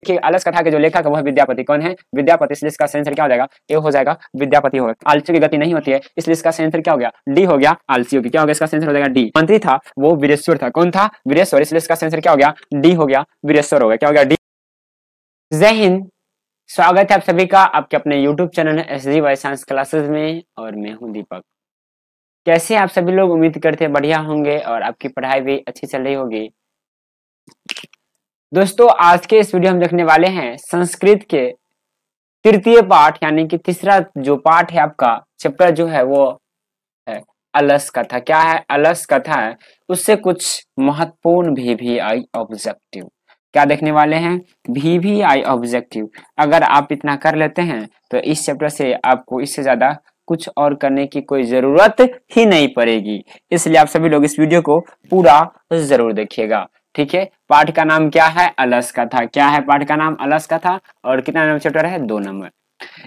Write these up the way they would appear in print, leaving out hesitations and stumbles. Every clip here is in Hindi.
देखिए अलस कथा के जो लेखक है वह विद्यापति, कौन है? विद्यापति, इसलिए इसका सही आंसर क्या हो जाएगा? ए हो जाएगा, विद्यापति होगा। आलसियों की गति नहीं होती है, इसलिए इसका सही आंसर क्या हो गया? डी हो गया, आलसियों की। क्या हो गया? इसका सही आंसर हो जाएगा डी। मंत्री था वो वीरेश्वर था, कौन था? वीरेश्वर, इसलिए इसका सही आंसर क्या हो गया? डी हो गया, वीरेश्वर हो गया। क्या हो गया? डी। जय हिंद, स्वागत है आप सभी का आपके अपने YouTube channel SG Y science classes में, और मैं हूं दीपक। कैसे आप सभी लोग? उम्मीद करते हैं बढ़िया होंगे और आपकी पढ़ाई भी अच्छी चल रही होगी। दोस्तों आज के इस वीडियो हम देखने वाले हैं संस्कृत के तृतीय पाठ, यानी कि तीसरा जो पाठ है आपका चैप्टर जो है वो है अलस कथा। क्या है? अलस कथा है, उससे कुछ महत्वपूर्ण VVI ऑब्जेक्टिव। क्या देखने वाले हैं? VVI objective. अगर आप इतना कर लेते हैं तो इस चैप्टर से आपको इससे ज्यादा कुछ और करने की कोई जरूरत ही नहीं पड़ेगी, इसलिए आप सभी लोग इस वीडियो को पूरा जरूर देखिएगा। ठीक है, पाठ का नाम क्या है? अलस कथा। क्या है पाठ का नाम? अलस कथा। और कितना नंबर चैप्टर है? 2 नंबर।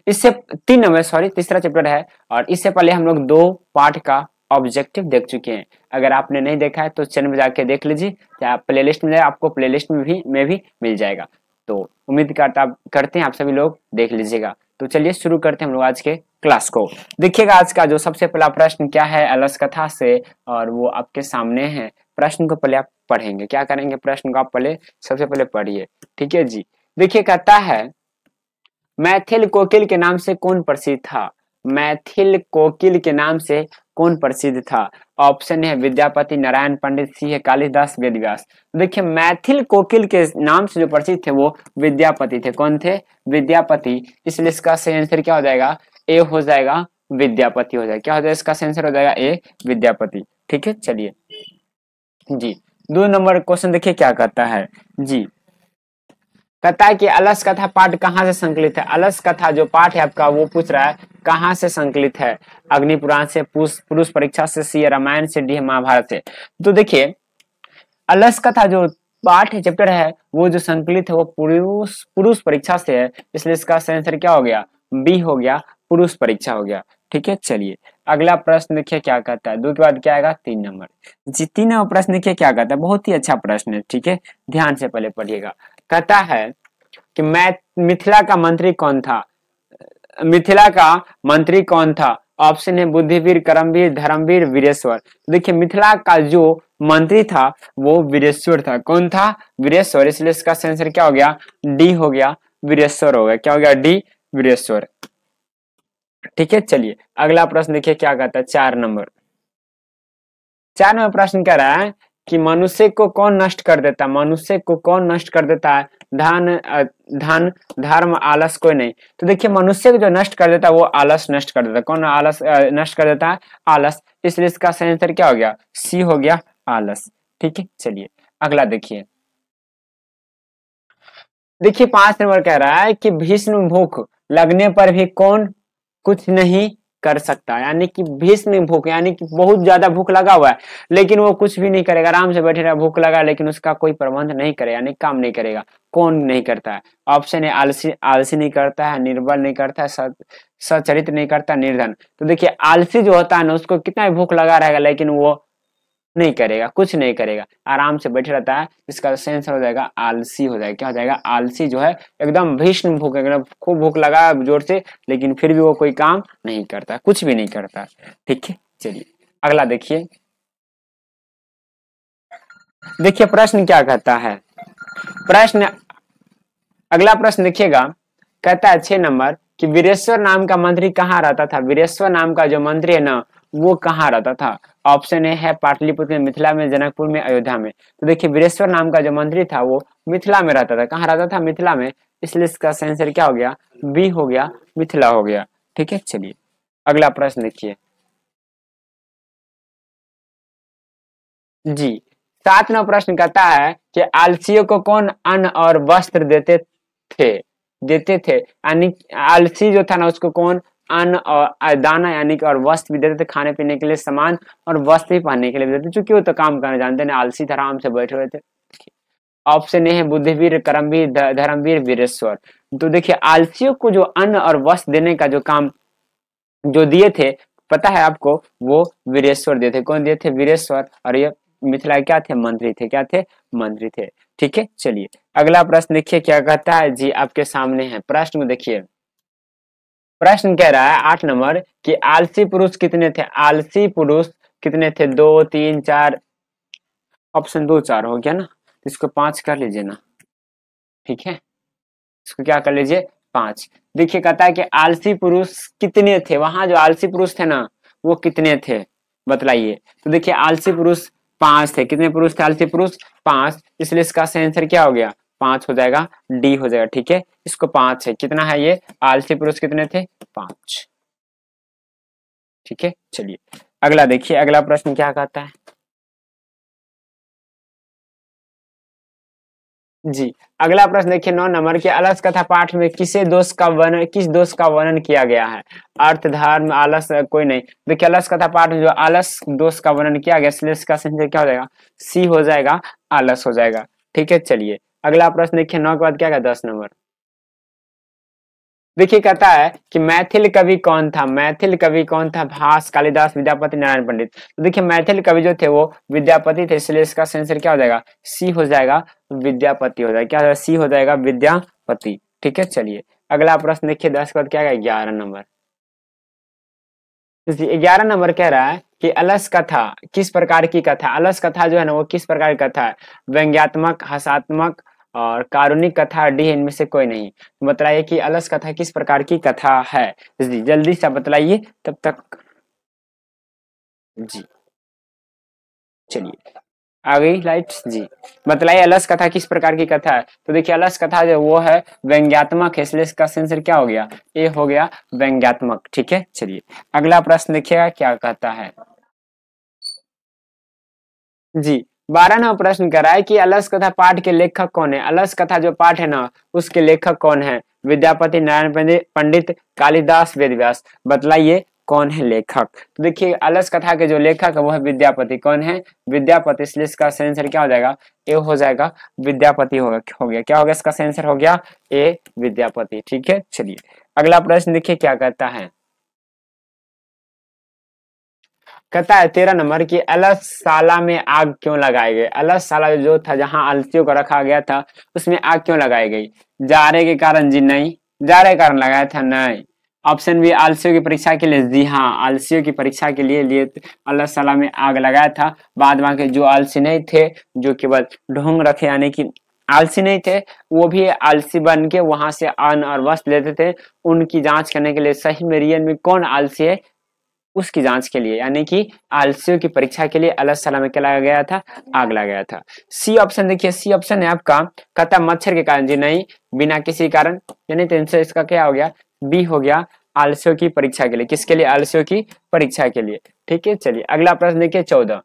इससे 3 नंबर, सॉरी, तीसरा चैप्टर है। और इससे पहले हम लोग 2 पाठ का ऑब्जेक्टिव देख चुके हैं। अगर आपने नहीं देखा है तो चैनल में जाके देख लीजिए, या प्लेलिस्ट में आपको प्लेलिस्ट में भी मिल जाएगा। तो उम्मीद करते हैं आप सभी लोग देख लीजिएगा। तो चलिए शुरू करते हैं हम लोग आज के क्लास को। देखिएगा आज का जो सबसे पहला प्रश्न क्या है अलस कथा से, और वो आपके सामने है। प्रश्न को पहले आप पढ़ेंगे। क्या करेंगे? प्रश्न को आप पहले सबसे पहले पढ़िए। ठीक है जी। देखिए कहता है, मैथिल कोकिल के नाम से कौन प्रसिद्ध था? मैथिल कोकिल के नाम से कौन प्रसिद्ध था? ऑप्शन है विद्यापति, नारायण पंडित, सी है कालिदास, वेदव्यास। देखिए मैथिल कोकिल के नाम से जो प्रसिद्ध थे वो विद्यापति थे। कौन थे? विद्यापति, इसलिए इसका सही आंसर क्या हो जाएगा? ए हो जाएगा, विद्यापति हो जाएगा। क्या हो जाएगा? इसका सही आंसर हो जाएगा ए, विद्यापति। ठीक है, चलिए जी 2 नंबर क्वेश्चन देखिए क्या कहता है जी। कहता है कि अलस कथा पाठ कहाँ से संकलित है? अलस कथा जो पाठ है आपका वो पूछ रहा है कहाँ से संकलित है। अग्नि पुराण से, पुरुष परीक्षा से, सी रामायण से, डी महाभारत से। तो देखिए अलस कथा जो पाठ है, चैप्टर है, वो जो संकलित है वो पुरुष परीक्षा से है, इसलिए इसका सही आंसर क्या हो गया? बी हो गया, पुरुष परीक्षा हो गया। ठीक है, चलिए अगला प्रश्न देखिए क्या कहता है। 2 के बाद क्या आएगा? 3 नंबर जी। 3 नंबर प्रश्न देखिए क्या कहता है, बहुत ही अच्छा प्रश्न है। ठीक है, ध्यान से पहले पढ़िएगा। कहता है कि मिथिला का मंत्री कौन था? मिथिला का मंत्री कौन था? ऑप्शन है बुद्धिवीर, कर्मवीर, धर्मवीर, वीरेश्वर। देखिए मिथिला का जो मंत्री था वो वीरेश्वर था। कौन था? वीरेश्वर, इसलिए इसका आंसर क्या हो गया? डी हो गया, वीरेश्वर हो गया। क्या हो गया? डी, वीरेश्वर। ठीक है, चलिए अगला प्रश्न देखिए क्या कहता है। 4 नंबर प्रश्न कह रहा है कि मनुष्य को कौन नष्ट कर देता है? मनुष्य को कौन नष्ट कर देता है? धन, धर्म, आलस, कोई नहीं। तो देखिए मनुष्य को जो नष्ट कर देता है वो आलस नष्ट कर देता है। कौन आलस नष्ट कर देता है? आलस, इसलिए इसका सही आंसर क्या हो गया? सी हो गया, आलस। ठीक है, चलिए अगला देखिए। 5 नंबर कह रहा है कि भीष्म भूख लगने पर भी कौन कुछ नहीं कर सकता? यानी कि भीष्म भूख, यानी कि बहुत ज्यादा भूख लगा हुआ है लेकिन वो कुछ भी नहीं करेगा, आराम से बैठे रहा। भूख लगा लेकिन उसका कोई प्रबंध नहीं करेगा, यानी काम नहीं करेगा। कौन नहीं करता है? ऑप्शन है आलसी नहीं करता है, निर्बल नहीं करता है, सचरित्र नहीं करता, निर्धन। तो देखिए आलसी जो होता है ना, उसको कितना भी भूख लगा रहेगा लेकिन वो नहीं करेगा, कुछ नहीं करेगा, आराम से बैठे रहता है। इसका सेंस हो जाएगा आलसी हो जाएगा। क्या हो जाएगा? आलसी जो है एकदम भीष्म भूख, एकदम खूब भूख लगा जोर से लेकिन फिर भी वो कोई काम नहीं करता, कुछ भी नहीं करता। ठीक है, चलिए अगला देखिए। प्रश्न क्या कहता है। अगला प्रश्न देखिएगा, कहता है 6 नंबर कि वीरेश्वर नाम का मंत्री कहाँ रहता था? वीरेश्वर नाम का जो मंत्री है ना वो कहाँ रहता था? ऑप्शन ए है पाटलिपुत्र में, मिथिला में, जनकपुर में, अयोध्या में। तो देखिए वीरेश्वर नाम का जो मंत्री था वो मिथिला में रहता था। कहाँ रहता था? मिथिला में, इसलिए इसका सही आंसर क्या हो गया? बी हो गया, मिथिला हो गया। ठीक है, चलिए अगला प्रश्न देखिए जी। 7 नंबर प्रश्न कहता है कि आलसियों को कौन अन्न और वस्त्र देते थे? यानी आलसी जो था ना उसको कौन अन्न और दाना यानी कि और वस्त्र भी देते थे, खाने पीने के लिए सामान, और वस्त्र भी पहनने के लिए भी देते, क्योंकि वो तो काम करना जानते हैं, आलसी था, आराम से बैठे हुए थे। ऑप्शन ए है बुद्धिवीर, कर्मवीर, धर्मवीर, वीरेश्वर। तो देखिए आलसियों को जो अन्न और वस्त्र देने का जो काम जो दिए थे, पता है आपको, वो वीरेश्वर दिए थे। कौन दिए थे? वीरेश्वर। और ये मिथिला क्या थे, मंत्री थे, क्या थे, मंत्री थे। ठीक है, चलिए अगला प्रश्न देखिए क्या कहता है जी, आपके सामने है प्रश्न में देखिए। प्रश्न कह रहा है 8 नंबर कि आलसी पुरुष कितने थे, आलसी पुरुष कितने थे, 2 3 4, ऑप्शन 2 4 हो गया ना, इसको 5 कर लीजिए ना। ठीक है, इसको क्या कर लीजिए, 5। देखिए कहता है कि आलसी पुरुष कितने थे, वहां जो आलसी पुरुष थे ना वो कितने थे बतलाइए। तो देखिए आलसी पुरुष 5 थे, कितने पुरुष थे, आलसी पुरुष 5, इसलिए इसका सही आंसर क्या हो गया, 5 हो जाएगा, डी हो जाएगा। ठीक है, इसको 5 है, कितना है ये, आलसी पुरुष कितने थे, 5। ठीक है, चलिए अगला देखिए, अगला प्रश्न क्या कहता है जी। अगला प्रश्न देखिए 9 नंबर के अलस कथा पाठ में किसे दोष का वर्णन, किस दोष का वर्णन किया गया है, अर्थ धर्म आलस कोई नहीं। देखिए अलस कथा पाठ में जो आलस दोष का वर्णन किया गया, इसलिए इसका सही क्या हो जाएगा, सी हो जाएगा, आलस हो जाएगा। ठीक है, चलिए अगला प्रश्न देखिए 9 के बाद क्या है 10 नंबर। देखिए कहता है कि मैथिल कवि कौन था, मैथिल कवि कौन था, भास, कालिदास, विद्यापति, नारायण पंडित। तो देखिए मैथिल कवि जो थे वो विद्यापति थे, इसलिए इसका आंसर क्या हो जाएगा, सी हो जाएगा, विद्यापति हो जाएगा, क्या हो जाएगा, सी हो जाएगा, विद्यापति। ठीक है, चलिए अगला प्रश्न देखिए 10 के बाद क्या है 11 नंबर। 11 नंबर कह रहा है कि अलस कथा किस प्रकार की कथा, अलस कथा जो है ना वो किस प्रकार की कथा है, व्यंग्यात्मक, हास्यात्मक और कारुणिक कथा, डी है इनमें से कोई नहीं। तो बताइए कि अलस कथा किस प्रकार की कथा है, जी जल्दी से बताइए तब तक। जी चलिए आ गई लाइट्स जी, बताइए अलस कथा किस प्रकार की कथा है। तो देखिए अलस कथा जो वो है व्यंग्यात्मक है, इसलिए इसका आंसर क्या हो गया, ए हो गया, व्यंग्यात्मक। ठीक है, चलिए अगला प्रश्न देखिएगा क्या कहता है जी। 12वां प्रश्न कर रहा है कि अलस कथा पाठ के लेखक कौन है, अलस कथा जो पाठ है ना उसके लेखक कौन है, विद्यापति, नारायण पंडित, कालिदास, वेदव्यास। बतलाइए कौन है लेखक। तो देखिए अलस कथा के जो लेखक है वो है विद्यापति, कौन है, विद्यापति, इसलिए इसका आंसर क्या हो जाएगा, ए हो जाएगा, विद्यापति हो गया, क्या हो गया, इसका आंसर हो गया ए, विद्यापति। ठीक है, चलिए अगला प्रश्न देखिए क्या कहता है, कहता है 13 नंबर की अलसशाला में आग क्यों लगाई गई, अलसशाला जो था जहां आलसियों को रखा गया था उसमें आग क्यों लगाई गई, जाड़े के कारण जी नहीं, जाड़े के कारण लगाया था नहीं। ऑप्शन बी आलसियों की परीक्षा के लिए, जी हाँ आलसियों की परीक्षा के लिए अलसशाला में आग लगाया था। बाद में के जो आलसी नहीं थे, जो केवल ढोंग रखे यानी कि आलसी नहीं थे, वो भी आलसी बन के वहां से अन्न और वस्त्र लेते थे, उनकी जांच करने के लिए सही में रियल में कौन आलसी है उसकी जांच के लिए, यानी कि आलसियों की परीक्षा के लिए अलसशाला में क्या लगाया गया था, आग लगाया था। सी ऑप्शन देखिए, सी ऑप्शन है आपका, कहता मच्छर के कारण जी नहीं, बिना किसी कारण, यानी तो इनसे इसका क्या हो गया, बी हो गया, आलसियों की परीक्षा के लिए, किसके लिए, आलसियों की परीक्षा के लिए। ठीक है, चलिए अगला प्रश्न देखिए 14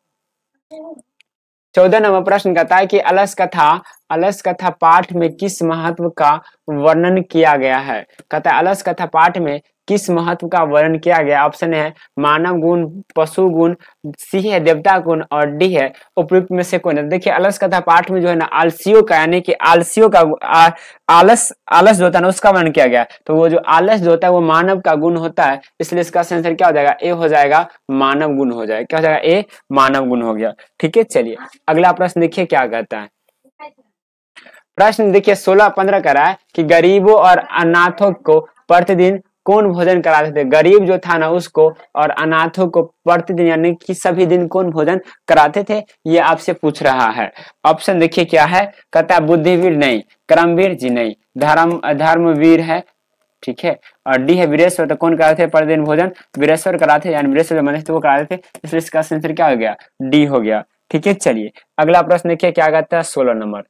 नंबर प्रश्न कहता है कि अलस कथा पाठ में किस महत्व का वर्णन किया गया है, कहता है अलस कथा पाठ में किस महत्व का वर्णन किया गया। ऑप्शन है मानव गुण, पशु गुण, सी है देवता गुण और डी है उपयुक्त में से कौन है। देखिए अलस कथा पाठ में जो है ना आलसियों का यानी कि आलसियों का आलस आलस जो होता है ना उसका वर्णन किया गया, तो वो जो आलस जो होता है वो मानव का गुण होता है, इसलिए इसका आंसर क्या हो जाएगा, ए हो जाएगा, मानव गुण हो जाएगा, क्या हो जाएगा, ए मानव गुण हो गया। ठीक है, चलिए अगला प्रश्न देखिए क्या कहता है, प्रश्न देखिए 16-15 का रहा है कि गरीबों और अनाथों को प्रतिदिन कौन भोजन कराते थे, गरीब जो था ना उसको और अनाथों को प्रतिदिन यानी कि सभी दिन कौन भोजन कराते थे, ये आपसे पूछ रहा है। ऑप्शन देखिए क्या है, कहता है बुद्धिवीर नहीं, कर्मवीर जी नहीं, धर्मवीर है, ठीक है, और डी है वीरेश्वर। तो कौन कराते थे प्रतिदिन भोजन, वीरेश्वर कराते, यानी वीरेश्वर जो मनुष्य थे वो कराते थे, इसलिए इसका आंसर क्या हो गया, डी हो गया। ठीक है, चलिए अगला प्रश्न देखिए क्या कहता है 16 नंबर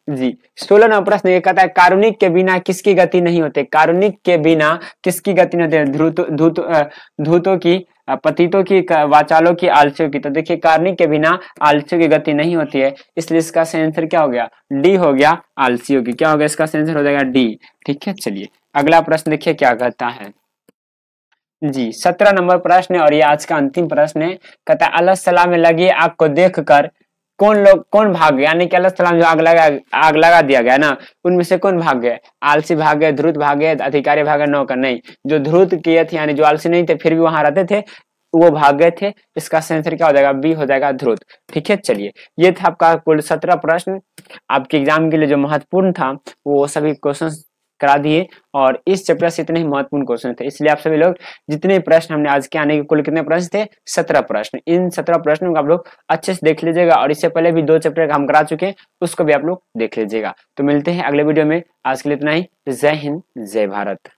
जी। 16 नंबर प्रश्न ये कहता है कारुणिक के बिना किसकी गति नहीं होती, कारुणिक के बिना किसकी गति नहीं होती, धूतों की, पतितों की, वाचालों की, आलसियों की। तो देखिए कारुणिक के बिना आलसियों की गति नहीं होती है, इसलिए इसका आंसर क्या हो गया, डी हो गया, आलसियों की, क्या हो गया, इसका आंसर हो जाएगा डी। ठीक है, चलिए अगला प्रश्न देखिए क्या कहता है जी। 17 नंबर प्रश्न है और ये आज का अंतिम प्रश्न है, कहता है अलसला में लगी आग को देखकर कौन भाग गया, यानी कि अलसला में जो आग लगा दिया गया ना उनमें से कौन भाग गए, आलसी भाग गए, ध्रुत भाग गए, अधिकारी भाग गए, नौकर नहीं। जो ध्रुत किए थे यानी जो आलसी नहीं थे फिर भी वहां रहते थे तो वो भाग गए थे। इसका सही आंसर क्या हो जाएगा, बी हो जाएगा ध्रुव। ठीक है, चलिए ये था आपका कुल 17 प्रश्न। आपके एग्जाम के लिए जो महत्वपूर्ण था वो सभी क्वेश्चन करा दिए, और इस चैप्टर से इतने ही महत्वपूर्ण क्वेश्चन थे, इसलिए आप सभी लोग जितने प्रश्न हमने आज के आने के कुल कितने प्रश्न थे, 17 प्रश्न। इन 17 प्रश्नों को आप लोग अच्छे से देख लीजिएगा, और इससे पहले भी 2 चैप्टर हम करा चुके हैं, उसको भी आप लोग देख लीजिएगा। तो मिलते हैं अगले वीडियो में, आज के लिए इतना ही। जय हिंद, जय भारत।